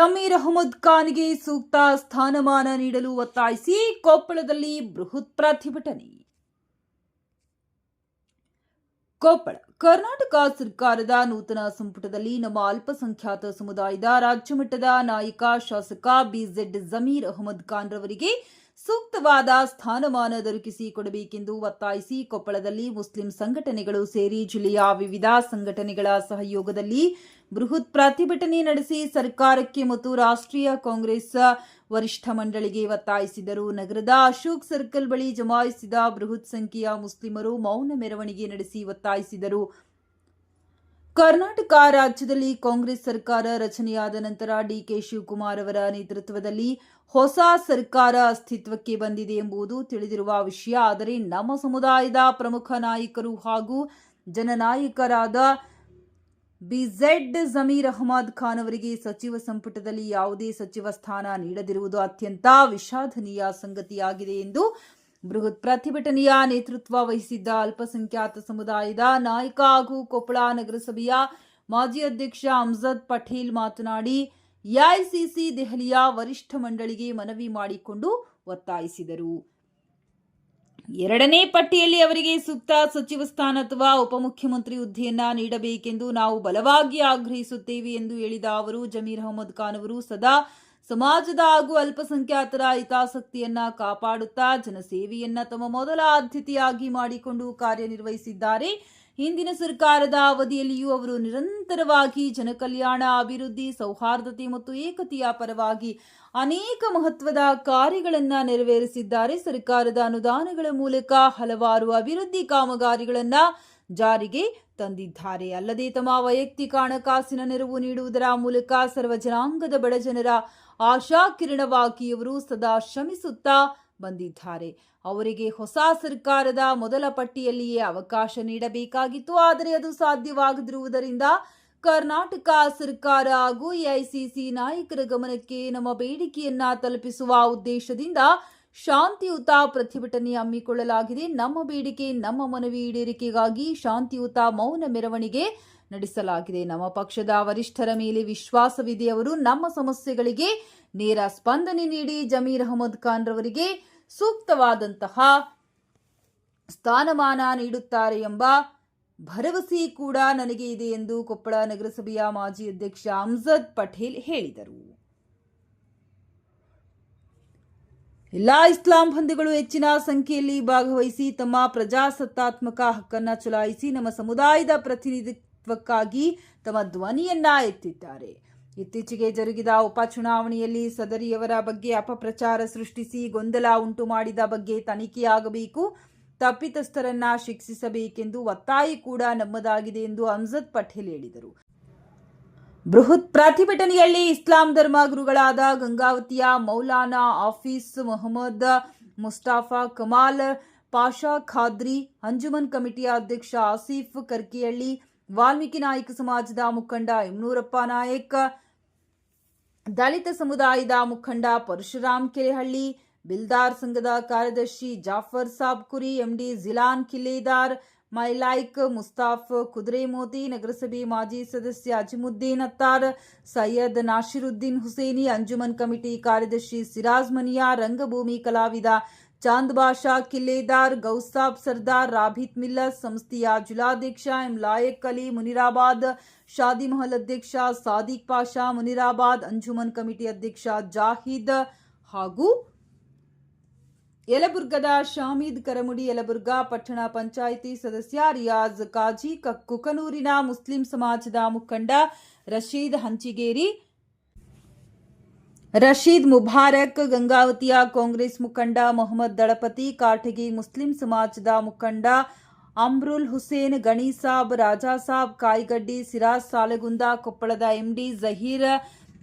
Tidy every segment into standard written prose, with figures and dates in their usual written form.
ಜಮೀರ್ ಅಹಮದ್ ಖಾನ್ಗೆ ಸೂಕ್ತ ಸ್ಥಾನಮಾನ ನೀಡಲು ಒತ್ತಾಯಿಸಿ ಕೊಪ್ಪಳದಲ್ಲಿ ಬೃಹತ್ ಪ್ರತಿಭಟನೆ. ಕೊಪ್ಪಳ ಕರ್ನಾಟಕ ಸರ್ಕಾರದ ನೂತನ ಸಂಪುಟದಲ್ಲಿ ನಮ್ಮ ಅಲ್ಪಸಂಖ್ಯಾತ ಸಮುದಾಯದ ರಾಜ್ಯಮಟ್ಟದ ನಾಯಕ ಶಾಸಕ ಬಿಜೆಡ್ ಜಮೀರ್ ಅಹಮದ್ ಖಾನ್ ರವರಿಗೆ ಸೂಕ್ತವಾದ ಸ್ಥಾನಮಾನ ದೊರಕಿಸಿಕೊಡಬೇಕೆಂದು ಒತ್ತಾಯಿಸಿ ಕೊಪ್ಪಳದಲ್ಲಿ ಮುಸ್ಲಿಂ ಸಂಘಟನೆಗಳು ಸೇರಿ ಜಿಲ್ಲೆಯ ವಿವಿಧ ಸಂಘಟನೆಗಳ ಸಹಯೋಗದಲ್ಲಿ ಬೃಹತ್ ಪ್ರತಿಭಟನೆ ನಡೆಸಿ ಸರ್ಕಾರಕ್ಕೆ ಮತ್ತು ರಾಷ್ಟ್ರೀಯ ಕಾಂಗ್ರೆಸ್ ವರಿಷ್ಠ ಮಂಡಳಿಗೆ ಒತ್ತಾಯಿಸಿದರು. ನಗರದ ಅಶೋಕ್ ಸರ್ಕಲ್ ಬಳಿ ಜಮಾಯಿಸಿದ ಬೃಹತ್ ಸಂಖ್ಯೆಯ ಮುಸ್ಲಿಮರು ಮೌನ ಮೆರವಣಿಗೆ ನಡೆಸಿ ಒತ್ತಾಯಿಸಿದರು. ಕರ್ನಾಟಕ ರಾಜ್ಯದಲ್ಲಿ ಕಾಂಗ್ರೆಸ್ ಸರ್ಕಾರ ರಚನೆಯಾದ ನಂತರ ಡಿಕೆ ಶಿವಕುಮಾರ್ ಅವರ ನೇತೃತ್ವದಲ್ಲಿ ಹೊಸ ಸರ್ಕಾರ ಅಸ್ತಿತ್ವಕ್ಕೆ ಬಂದಿದೆ ಎಂಬುದು ತಿಳಿದಿರುವ ವಿಷಯ. ಆದರೆ ನಮ್ಮ ಸಮುದಾಯದ ಪ್ರಮುಖ ನಾಯಕರು ಹಾಗೂ ಜನನಾಯಕರಾದ ಬಿಜೆಡ್ ಜಮೀರ್ ಅಹಮದ್ ಖಾನ್ ಅವರಿಗೆ ಸಚಿವ ಸಂಪುಟದಲ್ಲಿ ಯಾವುದೇ ಸಚಿವ ಸ್ಥಾನ ನೀಡದಿರುವುದು ಅತ್ಯಂತ ವಿಷಾದನೀಯ ಸಂಗತಿಯಾಗಿದೆ ಎಂದು ಬೃಹತ್ ಪ್ರತಿಭಟನೆಯ ನೇತೃತ್ವ ವಹಿಸಿದ್ದ ಅಲ್ಪಸಂಖ್ಯಾತ ಸಮುದಾಯದ ನಾಯಕ ಹಾಗೂ ಕೊಪ್ಪಳ ನಗರಸಭೆಯ ಮಾಜಿ ಅಧ್ಯಕ್ಷ ಅಮ್ಜದ್ ಪಟೇಲ್ ಮಾತನಾಡಿ ಎಐಸಿಸಿ ದೆಹಲಿಯ ವರಿಷ್ಠ ಮಂಡಳಿಗೆ ಮನವಿ ಮಾಡಿಕೊಂಡು ಒತ್ತಾಯಿಸಿದರು. ಎರಡನೇ ಪಟ್ಟಿಯಲ್ಲಿ ಅವರಿಗೆ ಸೂಕ್ತ ಸಚಿವ ಸ್ಥಾನ ಅಥವಾ ಉಪಮುಖ್ಯಮಂತ್ರಿ ಹುದ್ದೆಯನ್ನ ನೀಡಬೇಕೆಂದು ನಾವು ಬಲವಾಗಿ ಆಗ್ರಹಿಸುತ್ತೇವೆ ಎಂದು ಹೇಳಿದ ಅವರು, ಜಮೀರ್ ಅಹಮದ್ ಖಾನ್ ಅವರು ಸದಾ ಸಮಾಜದ ಹಾಗೂ ಅಲ್ಪಸಂಖ್ಯಾತರ ಹಿತಾಸಕ್ತಿಯನ್ನ ಕಾಪಾಡುತ್ತಾ ಜನಸೇವೆಯನ್ನ ತಮ್ಮ ಮೊದಲ ಆದ್ಯತೆಯಾಗಿ ಮಾಡಿಕೊಂಡು ಕಾರ್ಯನಿರ್ವಹಿಸಿದ್ದಾರೆ. ಹಿಂದಿನ ಸರ್ಕಾರದ ಅವಧಿಯಲ್ಲಿಯೂ ಅವರು ನಿರಂತರವಾಗಿ ಜನಕಲ್ಯಾಣ, ಅಭಿವೃದ್ಧಿ, ಸೌಹಾರ್ದತೆ ಮತ್ತು ಏಕತೆಯ ಪರವಾಗಿ ಅನೇಕ ಮಹತ್ವದ ಕಾರ್ಯಗಳನ್ನು ನೆರವೇರಿಸಿದ್ದಾರೆ. ಸರ್ಕಾರದ ಅನುದಾನಗಳ ಮೂಲಕ ಹಲವಾರು ಅಭಿವೃದ್ಧಿ ಕಾಮಗಾರಿಗಳನ್ನು ಜಾರಿಗೆ ತಂದಿದ್ದಾರೆ. ಅಲ್ಲದೆ ತಮ್ಮ ವೈಯಕ್ತಿಕ ಹಣಕಾಸಿನ ನೆರವು ನೀಡುವುದರ ಮೂಲಕ ಸರ್ವ ಜನಾಂಗದ ಬಡಜನರ ಆಶಾ ಕಿರಣವಾಗಿ ಅವರು ಸದಾ ಶ್ರಮಿಸುತ್ತಾ ಬಂದಿದ್ದಾರೆ. ಅವರಿಗೆ ಹೊಸ ಸರ್ಕಾರದ ಮೊದಲ ಪಟ್ಟಿಯಲ್ಲಿಯೇ ಅವಕಾಶ ನೀಡಬೇಕಾಗಿತ್ತು. ಆದರೆ ಅದು ಸಾಧ್ಯವಾಗದಿರುವುದರಿಂದ ಕರ್ನಾಟಕ ಸರ್ಕಾರ ಹಾಗೂ ಎಐಸಿಸಿ ನಾಯಕರ ಗಮನಕ್ಕೆ ನಮ್ಮ ಬೇಡಿಕೆಯನ್ನ ತಲುಪಿಸುವ ಉದ್ದೇಶದಿಂದ ಶಾಂತಿಯುತ ಪ್ರತಿಭಟನೆ ಹಮ್ಮಿಕೊಳ್ಳಲಾಗಿದೆ. ನಮ್ಮ ಬೇಡಿಕೆ, ನಮ್ಮ ಮನವಿ ಈಡೇರಿಕೆಗಾಗಿ ಶಾಂತಿಯುತ ಮೌನ ಮೆರವಣಿಗೆ ನಡೆಸಲಾಗಿದೆ. ನಮ್ಮ ಪಕ್ಷದ ವರಿಷ್ಠರ ಮೇಲೆ ವಿಶ್ವಾಸವಿದೆ. ಅವರು ನಮ್ಮ ಸಮಸ್ಯೆಗಳಿಗೆ ನೇರ ಸ್ಪಂದನೆ ನೀಡಿ ಜಮೀರ್ ಅಹಮದ್ ಖಾನ್ ರವರಿಗೆ ಸೂಕ್ತವಾದಂತಹ ಸ್ಥಾನಮಾನ ನೀಡುತ್ತಾರೆ ಎಂಬ ಭರವಸೆ ಕೂಡ ನನಗೆ ಇದೆ ಎಂದು ಕೊಪ್ಪಳ ನಗರಸಭೆಯ ಮಾಜಿ ಅಧ್ಯಕ್ಷ ಅಮ್ಜದ್ ಪಟೇಲ್ ಹೇಳಿದರು. ಎಲ್ಲಾ ಇಸ್ಲಾಂ ಬಂಧುಗಳು ಹೆಚ್ಚಿನ ಸಂಖ್ಯೆಯಲ್ಲಿ ಭಾಗವಹಿಸಿ ತಮ್ಮ ಪ್ರಜಾಸತ್ತಾತ್ಮಕ ಹಕ್ಕನ್ನು ಚಲಾಯಿಸಿ ನಮ್ಮ ಸಮುದಾಯದ ಪ್ರತಿನಿಧಿತ್ವಕ್ಕಾಗಿ ತಮ್ಮ ಧ್ವನಿಯನ್ನ ಎತ್ತಿದ್ದಾರೆ. ಇತ್ತೀಚೆಗೆ ಜರುಗಿದ ಉಪಚುನಾವಣೆಯಲ್ಲಿ ಸದರಿಯವರ ಬಗ್ಗೆ ಅಪಪ್ರಚಾರ ಸೃಷ್ಟಿಸಿ ಗೊಂದಲ ಉಂಟು ಮಾಡಿದ ಬಗ್ಗೆ ತನಿಖೆಯಾಗಬೇಕು, ತಪ್ಪಿತಸ್ಥರನ್ನ ಶಿಕ್ಷಿಸಬೇಕೆಂದು ಒತ್ತಾಯ ಕೂಡ ನಮ್ಮದಾಗಿದೆ ಎಂದು ಅಮ್ಜದ್ ಪಟೇಲ್ ಹೇಳಿದರು. ಬೃಹತ್ ಪ್ರತಿಭಟನೆಯಲ್ಲಿ ಇಸ್ಲಾಂ ಧರ್ಮ ಗುರುಗಳಾದ ಗಂಗಾವತಿಯ ಮೌಲಾನಾ ಆಫೀಸ್ ಮೊಹಮ್ಮದ್ ಮುಸ್ತಾಫಾ ಕಮಾಲ್ ಪಾಷಾ ಖಾದ್ರಿ, ಅಂಜುಮನ್ ಕಮಿಟಿಯ ಅಧ್ಯಕ್ಷ ಆಸಿಫ್ ಕರ್ಕಿಹಳ್ಳಿ, ವಾಲ್ಮೀಕಿ ನಾಯಕ ಸಮಾಜದ ಮುಖಂಡ ಯಮನೂರಪ್ಪ ನಾಯಕ್, ದಲಿತ ಸಮುದಾಯದ ಮುಖಂಡ ಪರಶುರಾಮ್ ಕೆರೆಹಳ್ಳಿ, ಬಿಲ್ದಾರ್ ಸಂಘದ ಕಾರ್ಯದರ್ಶಿ ಜಾಫರ್ ಸಾಬ್ಕುರಿ, ಎಂಡಿ ಜಿಲಾನ್ ಕಿಲ್ಲೇದಾರ್, ಮೈಲಾಯ್ಕ್ ಮುಸ್ತಾಫ್ ಕುದುರೆಮೋತಿ, ನಗರಸಭೆ ಮಾಜಿ ಸದಸ್ಯ ಅಜಿಮುದ್ದೀನ್ ಅತ್ತಾರ್, ಸೈಯದ್ ನಾಸಿರುದ್ದೀನ್ ಹುಸೇನಿ, ಅಂಜುಮನ್ ಕಮಿಟಿ ಕಾರ್ಯದರ್ಶಿ ಸಿರಾಜ್ ಮನಿಯಾ, ರಂಗಭೂಮಿ ಕಲಾವಿದ ಚಾಂದ್ ಬಾಷಾ ಕಿಲ್ಲೇದಾರ್, ಗೌಸಾಬ್ ಸರ್ದಾರ್, ರಾಬಿತ್ ಮಿಲ್ಲತ್, ಸಂಸ್ಥೆಯ ಜಿಲ್ಲಾಧ್ಯಕ್ಷ ಎಂ ಲಾಯಕ್ ಅಲಿ ಮುನಿರಾಬಾದ್, ಶಾದಿ ಮಹಲ್ ಅಧ್ಯಕ್ಷ ಸಾದಿಕ್ ಪಾಷಾ ಮುನಿರಾಬಾದ್, ಅಂಜುಮನ್ ಕಮಿಟಿ ಅಧ್ಯಕ್ಷ ಜಾಹಿದ್ ಹಾಗೂ ಯಲಬುರ್ಗದ ಶಾಮೀದ್ ಕರಮುಡಿ, ಯಲಬುರ್ಗಾ ಪಟ್ಟಣ ಪಂಚಾಯಿತಿ ಸದಸ್ಯ ರಿಯಾಜ್ ಕಾಜಿ, ಕುಕನೂರಿನ ಮುಸ್ಲಿಂ ಸಮಾಜದ ಮುಖಂಡ ರಶೀದ್ ಹಂಚಿಗೇರಿ, ರಶೀದ್ ಮುಬಾರಕ್, ಗಂಗಾವತಿಯ ಕಾಂಗ್ರೆಸ್ ಮುಖಂಡ ಮೊಹಮ್ಮದ್ ದಳಪತಿ, ಕಾಟಗಿ ಮುಸ್ಲಿಂ ಸಮಾಜದ ಮುಖಂಡ ಅಮ್ರುಲ್ ಹುಸೇನ್, ಗಣೀಸಾಬ್, ರಾಜಾಸಾಬ್ ಕಾಯಿಗಡ್ಡಿ, ಸಿರಾಜ್ ಸಾಲಗುಂದ, ಕೊಪ್ಪಳದ ಎಂಡಿ ಜಹೀರ್,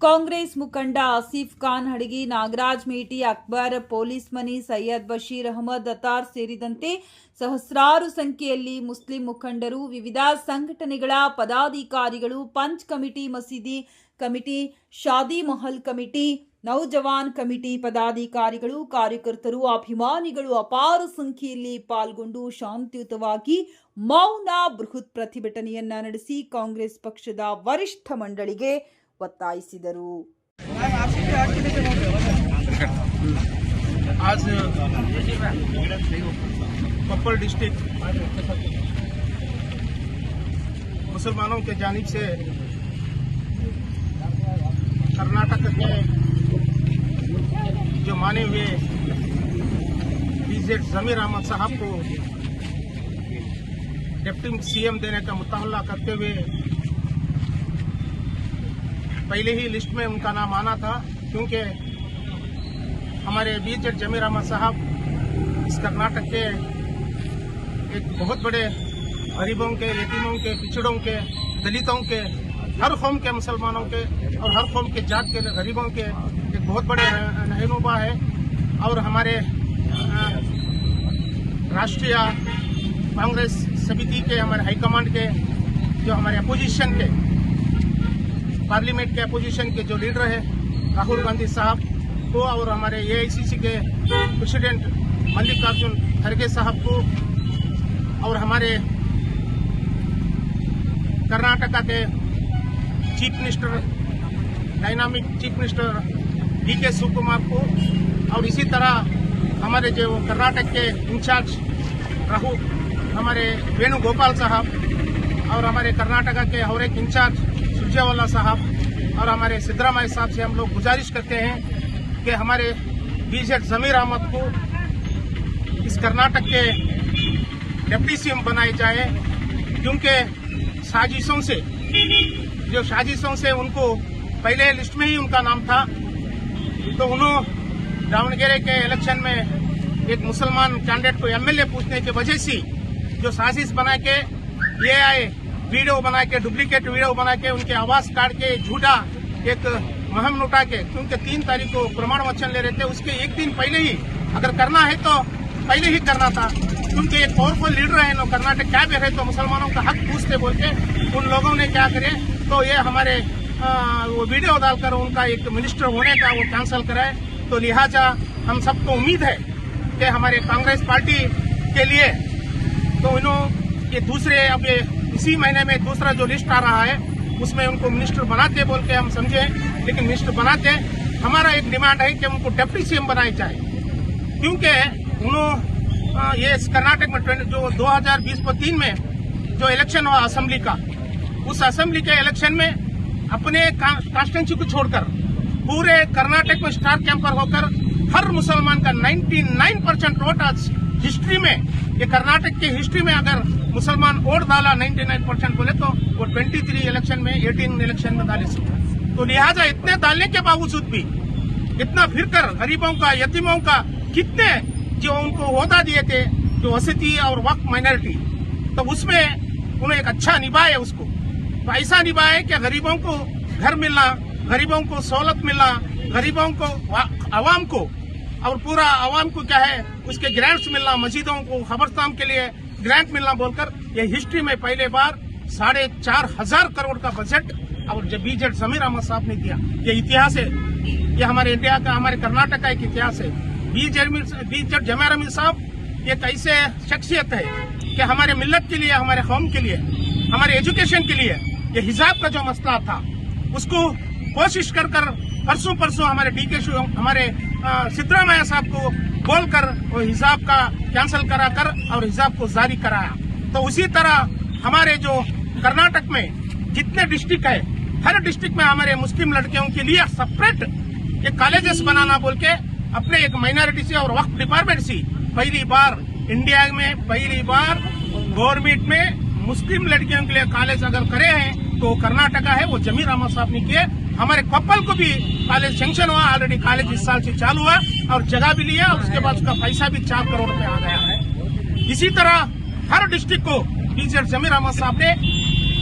ಕಾಂಗ್ರೆಸ್ ಮುಖಂಡ ಆಸಿಫ್ ಖಾನ್ ಹಡಗಿ, ನಾಗರಾಜ್ ಮೇಟಿ, ಅಕ್ಬರ್ ಪೊಲೀಸ್ ಮನಿ, ಸೈಯದ್ ಬಶೀರ್ ಅಹಮದ್ ಅತಾರ್ ಸೇರಿದಂತೆ ಸಹಸ್ರಾರು ಸಂಖ್ಯೆಯಲ್ಲಿ ಮುಸ್ಲಿಂ ಮುಖಂಡರು, ವಿವಿಧ ಸಂಘಟನೆಗಳ ಪದಾಧಿಕಾರಿಗಳು, ಪಂಚ್ ಕಮಿಟಿ, ಮಸೀದಿ ಕಮಿಟಿ, ಶಾದಿ ಮಹಲ್ ಕಮಿಟಿ, ನೌಜವಾನ್ ಕಮಿಟಿ ಪದಾಧಿಕಾರಿಗಳು, ಕಾರ್ಯಕರ್ತರು, ಅಭಿಮಾನಿಗಳು ಅಪಾರ ಸಂಖ್ಯೆಯಲ್ಲಿ ಪಾಲ್ಗೊಂಡು ಶಾಂತಿಯುತವಾಗಿ ಮೌನ ಬೃಹತ್ ಪ್ರತಿಭಟನೆಯನ್ನ ನಡೆಸಿ ಕಾಂಗ್ರೆಸ್ ಪಕ್ಷದ ವರಿಷ್ಠ ಮಂಡಳಿಗೆ ಒತ್ತಾಯಿಸಿದರು. आज कोप्पल डिस्ट्रिक्ट मुसलमानों के जानिब से कर्नाटक के जो माने हुए बीजेड जमीर अहमद साहब को डिप्टी सीएम देने का मुताहला करते हुए पहले ही लिस्ट में उनका नाम आना था, क्योंकि हमारे बीजेड जमीर अहमद साहब इस कर्नाटक के एक बहुत बड़े गरीबों के, यतीमों के, पिछड़ों के, दलितों के, हर कौम के, मुसलमानों के और हर कौम के जात के गरीबों के एक बहुत बड़े रहनुमा है। और हमारे राष्ट्रीय कांग्रेस समिति के, हमारे हाईकमांड के, जो हमारे अपोजिशन के, पार्लियामेंट के अपोजिशन के जो लीडर है राहुल गांधी साहब को, और हमारे एआईसीसी के प्रेसिडेंट मल्लिकार्जुन खड़गे साहब को, और हमारे कर्नाटका के chief minister, dynamic chief minister DK Shivakumar को, और इसी तरह हमारे जो कर्नाटक के इंचार्ज हमारे वेणुगोपाल साहब, और हमारे कर्नाटका के और एक इंचार्ज सुरजेवाला साहब, और हमारे सिद्धरामैया साहब से हम लोग गुजारिश करते हैं कि हमारे बीजेड जमीर अहमद को इस कर्नाटक के डिप्टी सीएम बनाए जाए, क्योंकि साजिशों से उनको पहले लिस्ट में ही उनका नाम था। तो उन्होंने दावणगेरे के इलेक्शन में एक मुसलमान कैंडिडेट को एमएलए पूछने की वजह से जो साजिश बना के ये आए, वीडियो बना के, डुप्लीकेट वीडियो बना के, उनके आवाज काट के झूठा एक मुहिम उठा के, क्योंकि 3 तारीख को प्रमाण वचन ले रहे थे, उसके एक दिन पहले ही अगर करना है तो पहले ही करना था, क्योंकि एक पावरफुल लीडर है लोग कर्नाटक क्या भी रहे तो मुसलमानों का हक पूछते बोल के उन लोगों ने क्या करे, तो ये हमारे वो वीडियो डालकर उनका एक मिनिस्टर होने का वो कैंसिल कराए। तो लिहाजा हम सबको उम्मीद है कि हमारे कांग्रेस पार्टी के लिए तो इन्होंने ये दूसरे, अब ये इसी महीने में दूसरा जो लिस्ट आ रहा है उसमें उनको मिनिस्टर बनाते बोल के हम समझे, लेकिन मिनिस्टर बनाते हमारा एक डिमांड है कि उनको डिप्टी सीएम बनाए जाए, क्योंकि उन्होंने ये कर्नाटक में जो 2020-23 में जो इलेक्शन हुआ असेंबली का, उस असेंबली के इलेक्शन में अपने कॉन्स्टिट्यूंसी को छोड़कर पूरे कर्नाटक में स्टार कैंपर होकर हर मुसलमान का 99% वोट आज हिस्ट्री में, ये कर्नाटक की हिस्ट्री में अगर मुसलमान वोट डाला 99% बोले तो वो 23 इलेक्शन में, 18 इलेक्शन में डाले सकते। तो लिहाजा इतने डालने के बावजूद भी इतना फिरकर गरीबों का, यतीमों का कितने जो उनको ओहदा दिए थे, जो वसती और वक्फ माइनॉरिटी, तो उसमें उन्हें एक अच्छा निभाए, उसको तो ऐसा निभाए कि गरीबों को घर मिलना, गरीबों को सहूलत मिलना, गरीबों को, आवाम को और पूरा आवाम को क्या है उसके ग्रांट्स मिलना, मस्जिदों को, खबरस्तान के लिए ग्रांट मिलना बोलकर ये हिस्ट्री में पहले बार 4,500 करोड़ का बजट और जब बीजेड जमीर अहमद साहब ने दिया। ये इतिहास है, ये हमारे इंडिया का, हमारे कर्नाटक का एक इतिहास है। बीजेड जमीर अहमद साहब एक ऐसे शख्सियत है कि हमारे मिल्लत के लिए, हमारे कौम के लिए, हमारे एजुकेशन के लिए ये हिजाब का जो मसला था उसको कोशिश कर परसों हमारे डीके हमारे सिद्धरामैया साहब को बोलकर वो हिजाब का कैंसिल कराकर और हिजाब को जारी कराया। तो उसी तरह हमारे जो कर्नाटक में जितने डिस्ट्रिक्ट है, हर डिस्ट्रिक्ट में हमारे मुस्लिम लड़कियों के लिए सेपरेट एक कॉलेजेस बनाना बोल के अपने एक माइनॉरिटी से और वक्फ डिपार्टमेंट से पहली बार इंडिया में गवर्नमेंट में मुस्लिम लड़कियों के लिए कॉलेज अगर करे हैं तो कर्नाटका है, वो जमीर अहमद साहब ने किए। हमारे कोप्पल को भी कॉलेज सैंक्शन हुआ, ऑलरेडी कॉलेज इस साल से चालू हुआ और जगह भी लिया, और उसके बाद उसका पैसा भी 4 करोड़ रुपए आ गया है। इसी तरह हर डिस्ट्रिक्ट को बीजेड जमीर अहमद साहब ने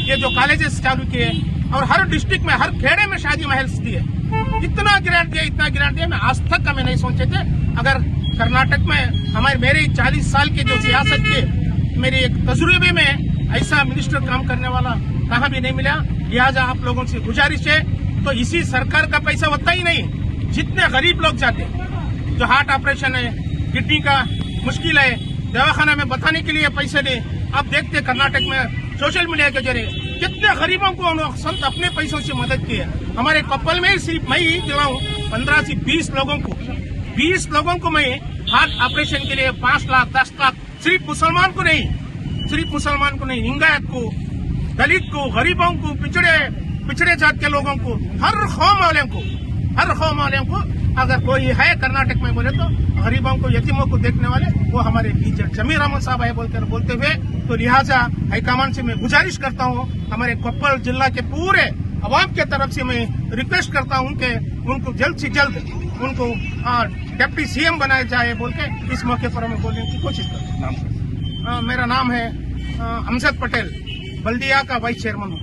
ये जो कॉलेजेस चालू किए और हर डिस्ट्रिक्ट में, हर खेड़े में शादी महल दिए। इतना ग्रांट दिया मैं आज तक का मैं नहीं सोचे थे। अगर कर्नाटक में मेरे 40 साल के जो सियासत के मेरे एक तजुर्बे में ऐसा मिनिस्टर काम करने वाला कहाँ भी नहीं मिला। लिहाजा आप लोगों से गुजारिश है, तो इसी सरकार का पैसा होता ही नहीं, जितने गरीब लोग जाते, जो हार्ट ऑपरेशन है, किडनी का मुश्किल है, दवाखाना में बताने के लिए पैसे नहीं। अब देखते कर्नाटक में सोशल मीडिया के जरिए कितने गरीबों को उन्होंने संत अपने पैसों से मदद की है। हमारे कोप्पल में सिर्फ मैं ही दिलाऊं, 15 से 20 लोगों को मैं हार्ट ऑपरेशन के लिए 5 लाख 10 लाख सिर्फ मुसलमान को नहीं, लिंगायत को, दलित को, गरीबों को, पिछड़े जात के लोगों को, हर कौम वालों को अगर कोई है कर्नाटक में बोले तो गरीबों को, यतीमों को देखने वाले वो हमारे बीच जमीर अहमद साहब है बोलते हुए, तो लिहाजा हाईकमान से मैं गुजारिश करता हूँ, हमारे कोप्पल जिला के पूरे अवाम के तरफ से मैं रिक्वेस्ट करता हूँ कि उनको जल्द से जल्द उनको डिप्टी सीएम बनाया जाए बोल के इस मौके पर मैं बोलने की कोशिश करता हूँ। मेरा नाम है अमजद पटेल, बल्दिया का वाइस चेयरमैन हूँ।